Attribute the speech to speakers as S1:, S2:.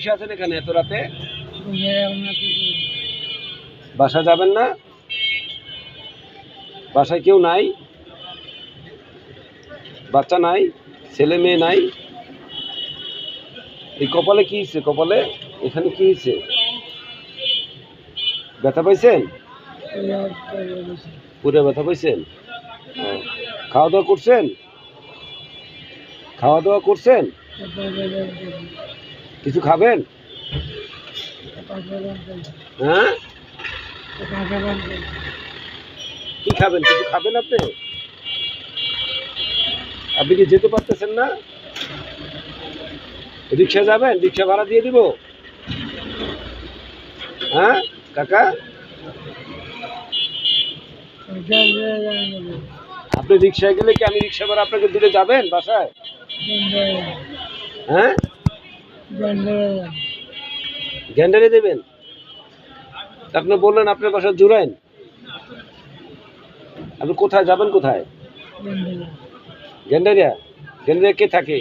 S1: বসে আছেন এখানে এত রাতে? বাসা যাবেন না? বাসায় কেউ নাই? বাচ্চা নাই? ছেলে মেয়ে নাই? এই কপালে কি হয়েছে? কপালে এখানে কি হয়েছে? ব্যথা পাইছেন? পুরো ব্যথা পাইছেন? খাওয়া দাওয়া করছেন? খাওয়া দাওয়া করছেন? কিছু খাবেন? হ্যাঁ, কি খাবেন? কিছু খাবেন আপনি? আপনি কি যেতে পারতেছেন না? রিক্সা যাবেন? রিক্সা ভাড়া দিয়ে দিব? হ্যাঁ কাকা, আপনি রিক্সায় গেলে কি আমি রিক্সা ভাড়া আপনাকে দিলে যাবেন বাসায়? হ্যাঁ, গ্যান্ডারে দেবেন? আপনি বললেন আপনার বাসা জুরাইন, আপনি কোথায় যাবেন? কোথায়? গ্যান্ডারিয়া? গ্যান্ডারিয়া কে থাকে?